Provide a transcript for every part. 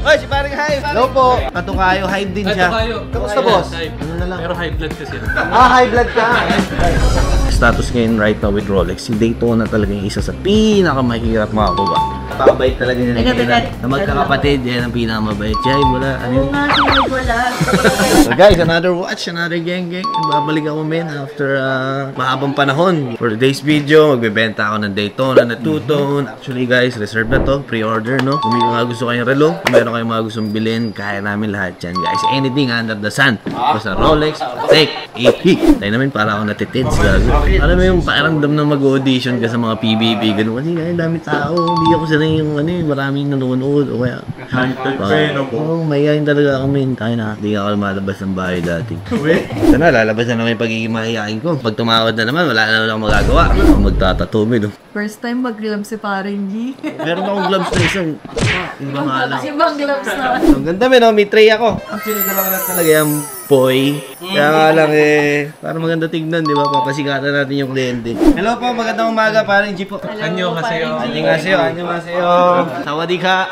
Oy, si paring Hive! Hello po! Katukayo, Hive din siya. Kamusta boss? Ano na lang? Pero high blood kasi. High blood ka! Status ngayon right now with Rolex, si Daytona talaga yung isa sa pinakamahirap makakuha. Napakabait talaga nila na magkakapatid, yan ang pinakamabait. Jai, wala. Oo nga, wala. So guys, another watch, another gang. Babalik ako men after mahabang panahon. For today's video, magbebenta ako ng Daytona na two-tone. Actually guys, reserve na to, pre-order no. Kung may mga gusto kayong relo, kung meron kayong mga gustong bilhin, kaya namin lahat yan guys. Anything under the sun. Basta Rolex, Patek, AP. Tayo namin para ako natitids gago. Alam mo yung pakiramdam na mag-audition ka sa mga PBB, ganun. Kasi kaya dami tao, hindi ako sanay yung maraming nanonood o kaya mayayain talaga kami. Tayo na, hindi ako lumalabas ng bahay dati. Ito na, lalabas na naman yung pagiging mahihain ko. Pag tumawad na naman, wala na naman akong magagawa. Ako magtatatumi, no? First time mag-gloves si Paring G. Meron akong gloves na isang. Ibang alam. Ibang gloves na. Ang ganda mo, no? May tray ako. Actually, dalawa na talaga yung boy. Kaya nga lang para maganda tignan, di ba? Papasikatan natin yung kliyente. Hello po, magandang umaga, Paring G po. Anyo kasi yun. Anyo kasi yun. Sawadee ka.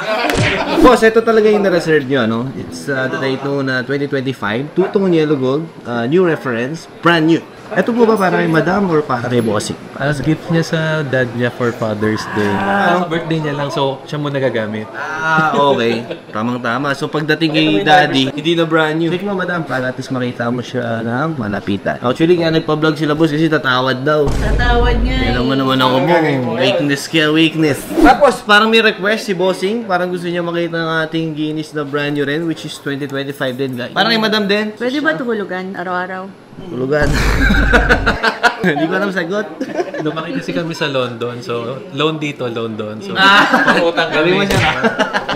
Boss, ito talaga yung na-reserve nyo, ano? It's the Daytona 2025. Two-tone yellow gold. New reference. Brand new. Ito po ba para kay madam or para kay bossing? As gift niya sa dad niya for Father's Day. Birthday niya lang, so siya muna gagamit. Okay. Tamang-tama. So pagdating kay daddy, hindi na brand new. Sige mo madam, para at least makita mo siya ng malapitan. Actually, kaya nagpa-vlog sila boss kasi tatawad daw. Tatawad niya. Kailan mo naman ako mo. Weakness kaya weakness. Tapos, parang may request si bossing. Parang gusto niya makita ng ating Guinness na brand new rin, which is 2025 din guys. Parang kay madam din. Pwede ba tuhulugan araw-araw? Tulugan. Hindi ko alam sagot. Lumaki kasi kami sa London, so loan dito, loan doon. So, pang-utang kami. Gabi mo siya.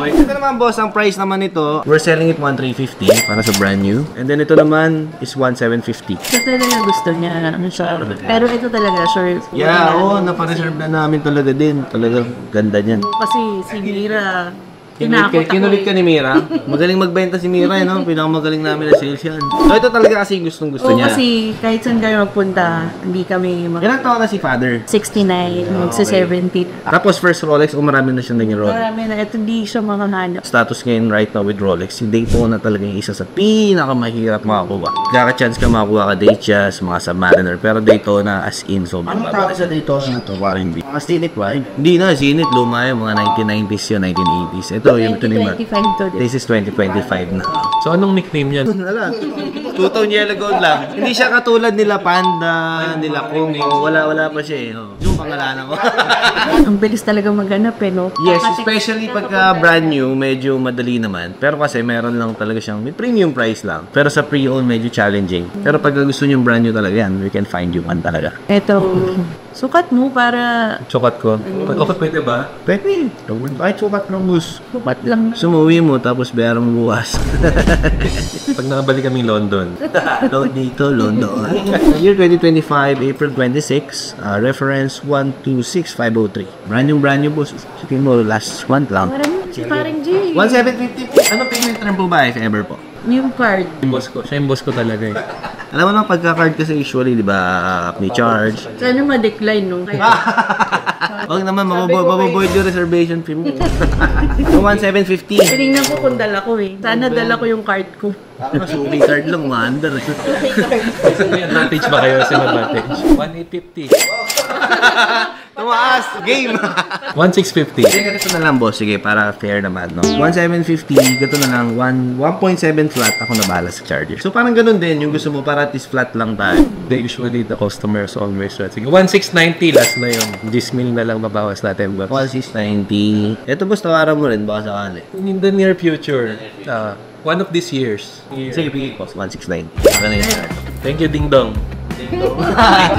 Ito naman boss, ang price naman nito, we're selling it 1,350 para sa brand new. And then ito naman is 1,750. Ito talaga gusto niya. Pero ito talaga, sure. Yeah, napa-reserve na namin talaga din. Talagang ganda niyan. Kasi si Mira, Kinulit ka ni Mira. Magaling magbenta si Mira, no? Pinakamagaling namin na sales yan. So ito talaga kasi gustong-gusto niya. Kasi kahit saan kayo magpunta, hindi kami Ilang taon na si father? 69, magsa-70. Tapos first Rolex, marami na siyang naging Rolex. Marami na. Ito di siya makahanap. Status ngayon right now with Rolex, si Daytona talaga yung isa sa pinakamahirap makakuha. Kaka-chance ka makakuha ka Datejust, mga Submariner, pero Daytona as in. So, ano tawag sa Daytona na ito? Parang hindi. Mga Zenith ba? Hindi na, Zenith. Luma yung mga 1990s yun, 1980s. Ito, yung 2025 to. This is 2025 na. So, anong nickname niya? Two-tone yellow gold lang. Hindi siya katulad nila Panda, nila Kung. Wala pa siya eh. Yung pangalanan ko. Ang bilis talaga maghanap eh, no? Yes, especially pagka brand new, medyo madali naman. Pero kasi meron lang talaga siyang, may premium price lang. Pero sa pre-owned, medyo challenging. Pero pag gusto niyo brand new talaga yan, we can find you one talaga. Ito. Sukat mo para... Sukat ko. Okay, pwede ba? Pwede. Kahit sukat ng bus. Sukat lang. Sumuwi mo, tapos bayaran mo bukas. Pag nakabalik kaming London. Dito, London. Year 2025, April 26, reference 126503. Brand new boss. Sige mo, last month lang. Parang si Paring G. 1,750. Ano payment term po ba if ever po? Yung card. Yung boss ko. Siya yung boss ko talaga eh. Alam mo na pagka-card kasi usually, di ba, ni charge. Sana ma-decline, no? Kaya... Huwag naman, mababoid yung reservation fee mo. Yung 1,750. Tinignan ko kung dala ko eh. Sana dala ko yung card ko. Suki card lang, maandar. May advantage ba kayo sa advantage? 1,850. Tumaas! Game! 1,650. Sige, ganito na lang boss. Sige, para fair naman, no? 1,750, ganito na lang. 1.7 flat ako na bahala sa charger. So, parang ganun din. Yung gusto mo, para at least flat lang tayo. Usually, the customers always flat. Sige, 1,690 last na yun. 10,000 na lang mabawas natin. 1,690. Ito boss, tawaran mo rin. Baka sakali. In the near future, one of these years. Sige, pigil boss. 1,690. Saka na yun. Thank you, Ding Dong.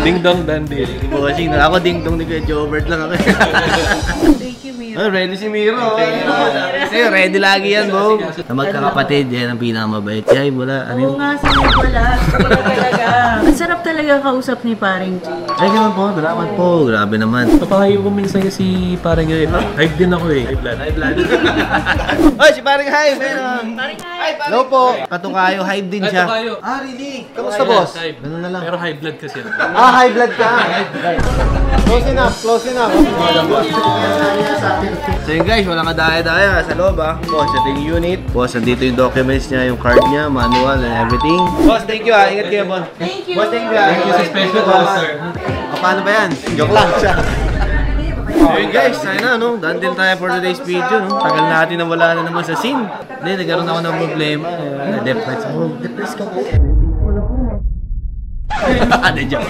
Ding Dong Dandy. Ako Ding Dong ni Kuya Jobert lang ako. Thank you, Mira. Oh, ready si Miro. Kasi ready lagi yan, bro. Na magkakapatid, yan ang pinakamabait. Jai, wala. Oo nga, sabi ko wala. Talaga. Ang sarap talaga kausap ni Paring G. Ay, ganun po. Salamat po. Grabe naman. Papakayo ko minsan kasi parang Hive din ako eh. High blood. Oy, si Paring Hive. Paring Hive. Hello po. Katukayo, Hive din siya. Really? Kamusta, boss? Ganun na lang. Pero high blood kasi. High blood ka. Close enough. So yun guys, walang kadaya-daya. Sa loob Boss, ito yung unit. Boss, nandito yung documents niya, yung card niya, manual and everything. Boss, thank you Ingat kayo, boss. Thank you. Boss, thank you Thank you sa special boss, sir. Paano ba yan? Joke lang siya. Ayun guys, sana done din tayo for today's video, Tagal natin na wala na naman sa scene. Hindi, nagkaroon ako ng problema. Na-depress ako. Depress ka po. Wala po. Joke.